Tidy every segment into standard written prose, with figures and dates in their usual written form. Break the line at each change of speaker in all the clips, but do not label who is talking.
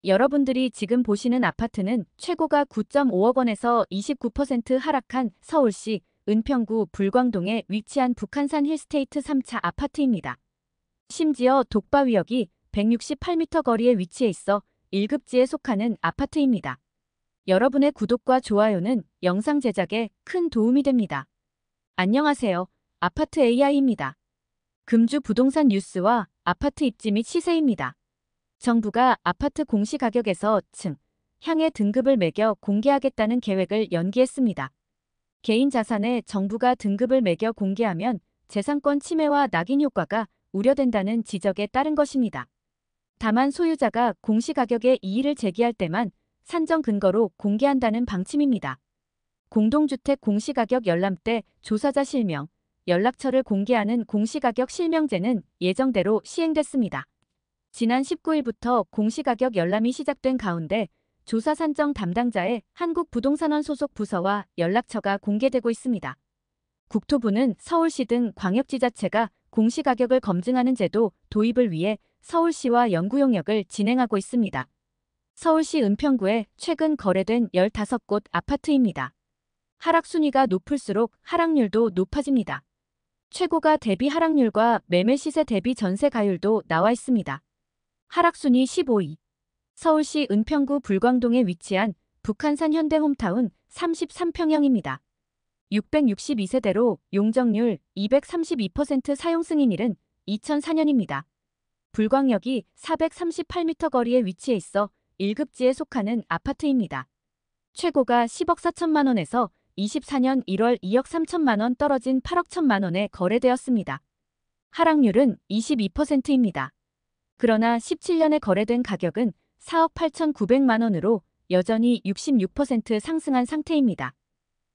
여러분들이 지금 보시는 아파트는 최고가 9.5억 원에서 29% 하락한 서울시 은평구 불광동에 위치한 북한산 힐스테이트 3차 아파트입니다. 심지어 독바위역이 168m 거리에 위치해 있어 1급지에 속하는 아파트입니다. 여러분의 구독과 좋아요는 영상 제작에 큰 도움이 됩니다. 안녕하세요. 아파트 AI입니다. 금주 부동산 뉴스와 아파트 입지 및 시세입니다. 정부가 아파트 공시가격에서 층, 향의 등급을 매겨 공개하겠다는 계획을 연기했습니다. 개인 자산에 정부가 등급을 매겨 공개하면 재산권 침해와 낙인 효과가 우려된다는 지적에 따른 것입니다. 다만 소유자가 공시가격에 이의를 제기할 때만 산정 근거로 공개한다는 방침입니다. 공동주택 공시가격 열람 때 조사자 실명, 연락처를 공개하는 공시가격 실명제는 예정대로 시행됐습니다. 지난 19일부터 공시가격 열람이 시작된 가운데 조사 산정 담당자의 한국부동산원 소속 부서와 연락처가 공개되고 있습니다. 국토부는 서울시 등 광역지자체가 공시가격을 검증하는 제도 도입을 위해 서울시와 연구용역을 진행하고 있습니다. 서울시 은평구에 최근 거래된 15곳 아파트입니다. 하락순위가 높을수록 하락률도 높아집니다. 최고가 대비 하락률과 매매 시세 대비 전세 가율도 나와 있습니다. 하락순위 15위. 서울시 은평구 불광동에 위치한 북한산 현대홈타운 33평형입니다. 662세대로 용적률 232% 사용 승인일은 2004년입니다. 불광역이 438m 거리에 위치해 있어 1급지에 속하는 아파트입니다. 최고가 10억 4천만 원에서 24년 1월 2억 3천만 원 떨어진 8억 1천만 원에 거래되었습니다. 하락률은 22%입니다. 그러나 17년에 거래된 가격은 4억 8,900만 원으로 여전히 66% 상승한 상태입니다.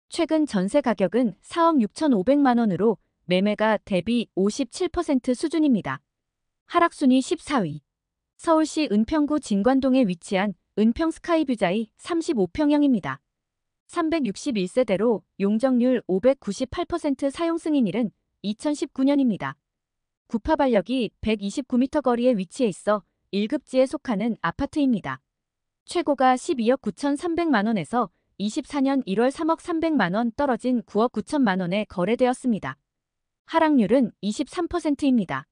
최근 전세 가격은 4억 6,500만 원으로 매매가 대비 57% 수준입니다. 하락순위 14위. 서울시 은평구 진관동에 위치한 은평스카이뷰자이 35평형입니다. 361세대로 용적률 598% 사용 승인일은 2019년입니다. 구파발역이 129m 거리에 위치해 있어 1급지에 속하는 아파트입니다. 최고가 12억 9,300만 원에서 24년 1월 3억 300만 원 떨어진 9억 9천만 원에 거래되었습니다. 하락률은 23%입니다.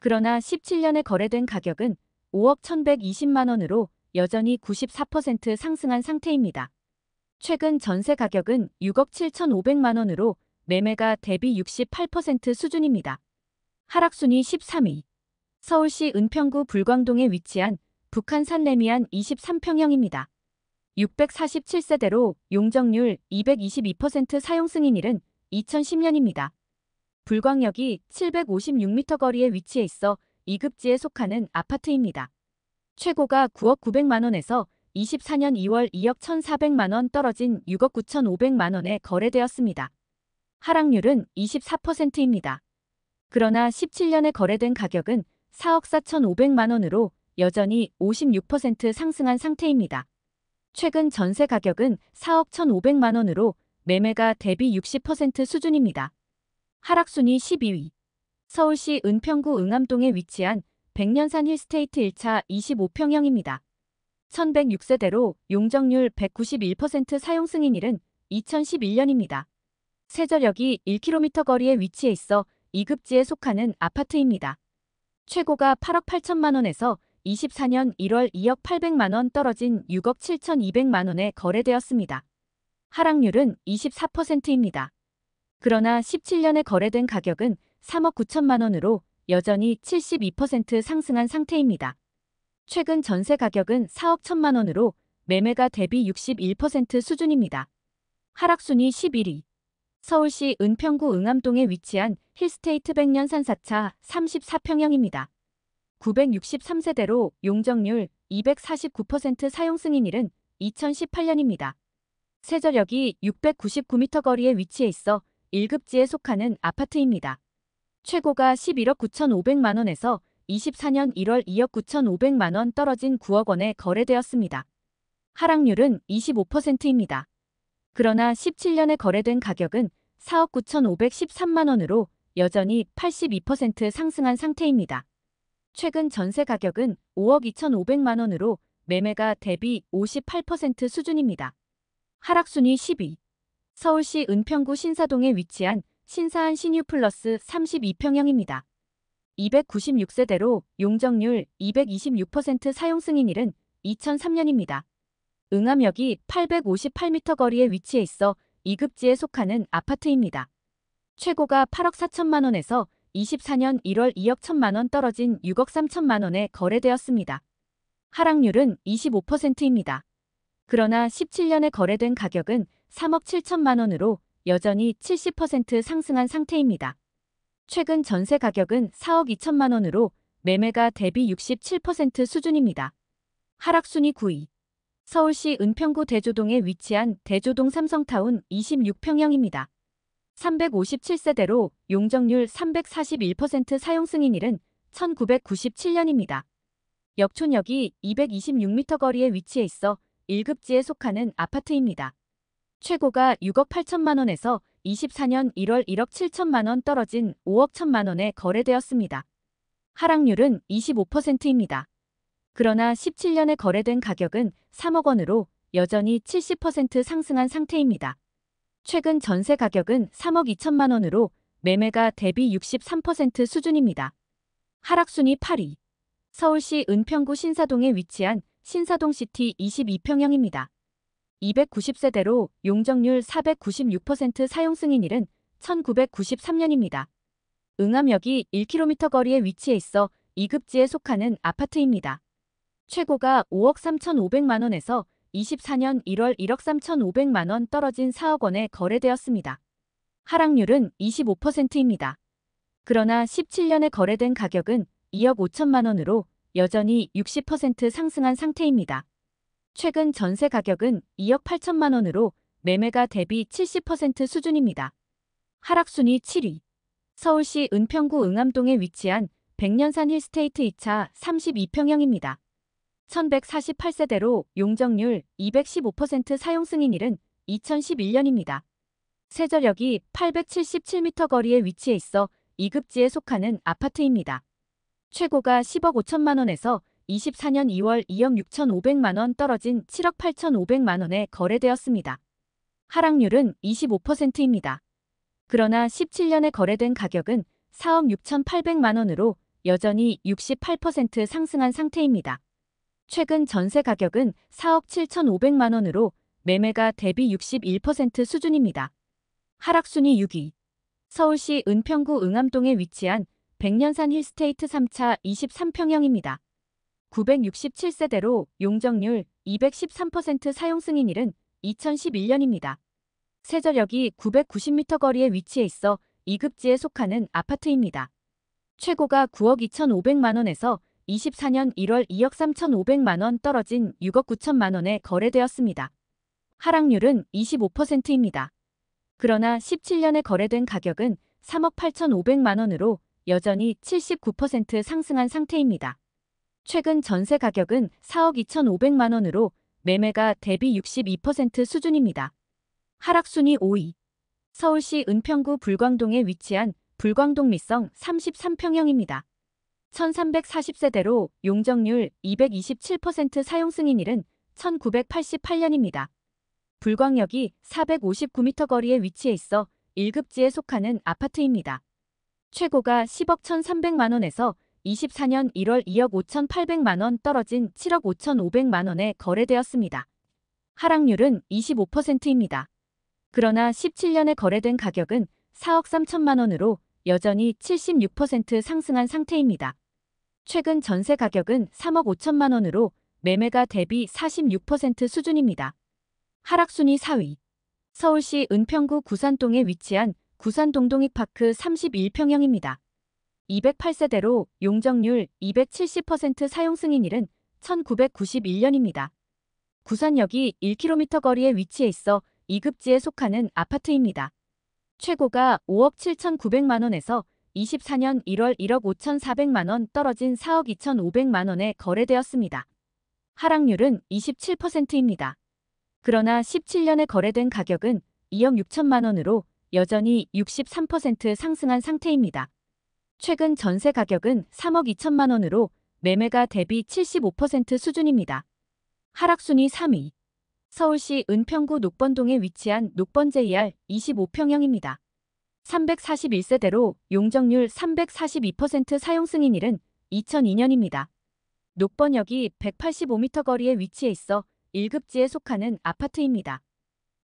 그러나 17년에 거래된 가격은 5억 1,120만 원으로 여전히 94% 상승한 상태입니다. 최근 전세 가격은 6억 7,500만 원으로 매매가 대비 68% 수준입니다. 하락순위 13위. 서울시 은평구 불광동에 위치한 북한산 레미안 23평형입니다. 647세대로 용적률 222% 사용 승인일은 2010년입니다. 불광역이 756m 거리에 위치해 있어 2급지에 속하는 아파트입니다. 최고가 9억 900만 원에서 24년 2월 2억 1,400만 원 떨어진 6억 9,500만 원에 거래되었습니다. 하락률은 24%입니다. 그러나 17년에 거래된 가격은 4억 4,500만 원으로 여전히 56% 상승한 상태입니다. 최근 전세 가격은 4억 1,500만 원으로 매매가 대비 60% 수준입니다. 하락순위 12위. 서울시 은평구 응암동에 위치한 백년산 힐스테이트 1차 25평형입니다. 1,106세대로 용적률 191% 사용 승인일은 2011년입니다. 세전역이 1km 거리에 위치해 있어 2급지에 속하는 아파트입니다. 최고가 8억 8천만 원에서 24년 1월 2억 800만 원 떨어진 6억 7,200만 원에 거래되었습니다. 하락률은 24%입니다. 그러나 17년에 거래된 가격은 3억 9천만 원으로 여전히 72% 상승한 상태입니다. 최근 전세 가격은 4억 1천만 원으로 매매가 대비 61% 수준입니다. 하락순위 11위. 서울시 은평구 응암동에 위치한 힐스테이트 백년산 4차 34평형입니다. 963세대로 용적률 249% 사용 승인일은 2018년입니다. 세전역이 699m 거리에 위치해 있어 1급지에 속하는 아파트입니다. 최고가 11억 9,500만 원에서 24년 1월 2억 9,500만 원 떨어진 9억 원에 거래되었습니다. 하락률은 25%입니다. 그러나 17년에 거래된 가격은 4억 9,513만 원으로 여전히 82% 상승한 상태입니다. 최근 전세 가격은 5억 2,500만 원으로 매매가 대비 58% 수준입니다. 하락순위 10위. 서울시 은평구 신사동에 위치한 신사한 신유플러스 32평형입니다. 296세대로 용적률 226% 사용 승인일은 2003년입니다. 응암역이 858m 거리에 위치해 있어 2급지에 속하는 아파트입니다. 최고가 8억 4천만 원에서 24년 1월 2억 1천만 원 떨어진 6억 3천만 원에 거래되었습니다. 하락률은 25%입니다. 그러나 17년에 거래된 가격은 3억 7천만 원으로 여전히 70% 상승한 상태입니다. 최근 전세 가격은 4억 2천만 원으로 매매가 대비 67% 수준입니다. 하락순위 9위. 서울시 은평구 대조동에 위치한 대조동 삼성타운 26평형입니다. 357세대로 용적률 341% 사용 승인일은 1997년입니다. 역촌역이 226m 거리에 위치해 있어 1급지에 속하는 아파트입니다. 최고가 6억 8천만 원에서 24년 1월 1억 7천만 원 떨어진 5억 1천만 원에 거래되었습니다. 하락률은 25%입니다. 그러나 17년에 거래된 가격은 3억 원으로 여전히 70% 상승한 상태입니다. 최근 전세 가격은 3억 2천만 원으로 매매가 대비 63% 수준입니다. 하락순위 8위. 서울시 은평구 신사동에 위치한 신사동시티 22평형입니다. 290세대로 용적률 496% 사용 승인일은 1993년입니다. 응암역이 1km 거리에 위치해 있어 2급지에 속하는 아파트입니다. 최고가 5억 3,500만 원에서 24년 1월 1억 3,500만 원 떨어진 4억 원에 거래되었습니다. 하락률은 25%입니다. 그러나 17년에 거래된 가격은 2억 5천만 원으로 여전히 60% 상승한 상태입니다. 최근 전세 가격은 2억 8천만 원으로 매매가 대비 70% 수준입니다. 하락순위 7위. 서울시 은평구 응암동에 위치한 백년산 힐스테이트 2차 32평형입니다. 1148세대로 용적률 215% 사용 승인일은 2011년입니다. 세전역이 877m 거리에 위치해 있어 2급지에 속하는 아파트입니다. 최고가 10억 5천만 원에서 24년 2월 2억 6,500만 원 떨어진 7억 8,500만 원에 거래되었습니다. 하락률은 25%입니다. 그러나 17년에 거래된 가격은 4억 6,800만 원으로 여전히 68% 상승한 상태입니다. 최근 전세 가격은 4억 7,500만 원으로 매매가 대비 61% 수준입니다. 하락순위 6위. 서울시 은평구 응암동에 위치한 백년산 힐스테이트 3차 23평형입니다. 967세대로 용적률 213% 사용 승인일은 2011년입니다. 세전역이 990m 거리에 위치해 있어 2급지에 속하는 아파트입니다. 최고가 9억 2,500만 원에서 24년 1월 2억 3,500만 원 떨어진 6억 9천만 원에 거래되었습니다. 하락률은 25%입니다. 그러나 17년에 거래된 가격은 3억 8,500만 원으로 여전히 79% 상승한 상태입니다. 최근 전세 가격은 4억 2,500만 원으로 매매가 대비 62% 수준입니다. 하락순위 5위. 서울시 은평구 불광동에 위치한 불광동 미성 33평형입니다. 1340세대로 용적률 227% 사용 승인일은 1988년입니다. 불광역이 459m 거리에 위치해 있어 1급지에 속하는 아파트입니다. 최고가 10억 1,300만 원에서 24년 1월 2억 5,800만 원 떨어진 7억 5,500만 원에 거래되었습니다. 하락률은 25%입니다. 그러나 17년에 거래된 가격은 4억 3천만 원으로 여전히 76% 상승한 상태입니다. 최근 전세 가격은 3억 5천만 원으로 매매가 대비 46% 수준입니다. 하락순위 4위. 서울시 은평구 구산동에 위치한 구산동동익파크 31평형입니다. 208세대로 용적률 270% 사용 승인일은 1991년입니다. 구산역이 1km 거리에 위치해 있어 2급지에 속하는 아파트입니다. 최고가 5억 7,900만 원에서 24년 1월 1억 5,400만 원 떨어진 4억 2,500만 원에 거래되었습니다. 하락률은 27%입니다. 그러나 17년에 거래된 가격은 2억 6천만 원으로 여전히 63% 상승한 상태입니다. 최근 전세 가격은 3억 2천만 원으로 매매가 대비 75% 수준입니다. 하락순위 3위. 서울시 은평구 녹번동에 위치한 녹번 JR 25평형입니다. 341세대로 용적률 342% 사용 승인일은 2002년입니다. 녹번역이 185m 거리에 위치해 있어 1급지에 속하는 아파트입니다.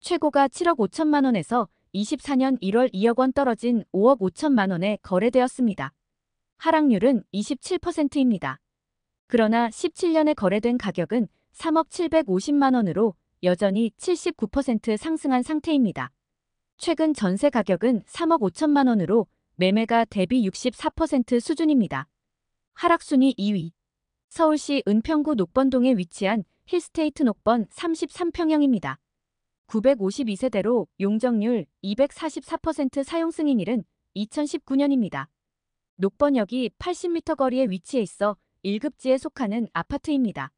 최고가 7억 5천만 원에서 24년 1월 2억 원 떨어진 5억 5천만 원에 거래되었습니다. 하락률은 27%입니다. 그러나 17년에 거래된 가격은 3억 750만 원으로 여전히 79% 상승한 상태입니다. 최근 전세 가격은 3억 5천만 원으로 매매가 대비 64% 수준입니다. 하락순위 2위. 서울시 은평구 녹번동에 위치한 힐스테이트 녹번 33평형입니다. 952세대로 용적률 244% 사용 승인일은 2019년입니다. 녹번역이 80m 거리에 위치해 있어 1급지에 속하는 아파트입니다.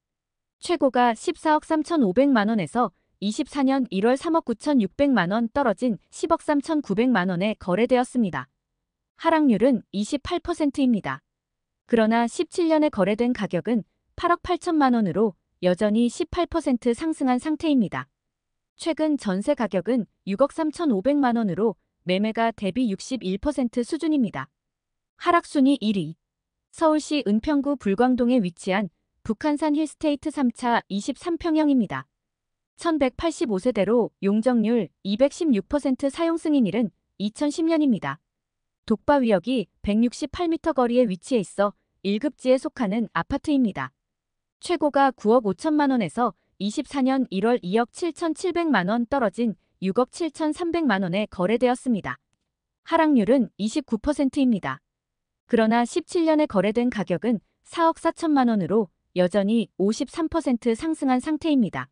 최고가 14억 3,500만 원에서 24년 1월 3억 9,600만 원 떨어진 10억 3,900만 원에 거래되었습니다. 하락률은 28%입니다. 그러나 17년에 거래된 가격은 8억 8천만 원으로 여전히 18% 상승한 상태입니다. 최근 전세 가격은 6억 3,500만 원으로 매매가 대비 61% 수준입니다. 하락순위 1위. 서울시 은평구 불광동에 위치한 북한산 힐스테이트 3차 23평형입니다. 1185세대로 용적률 216% 사용 승인일은 2010년입니다. 독바위역이 168m 거리에 위치해 있어 1급지에 속하는 아파트입니다. 최고가 9억 5천만 원에서 24년 1월 2억 7,700만 원 떨어진 6억 7,300만 원에 거래되었습니다. 하락률은 29%입니다. 그러나 17년에 거래된 가격은 4억 4천만 원으로 여전히 53% 상승한 상태입니다.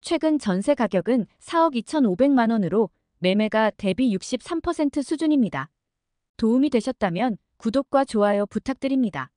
최근 전세 가격은 4억 2,500만 원으로 매매가 대비 63% 수준입니다. 도움이 되셨다면 구독과 좋아요 부탁드립니다.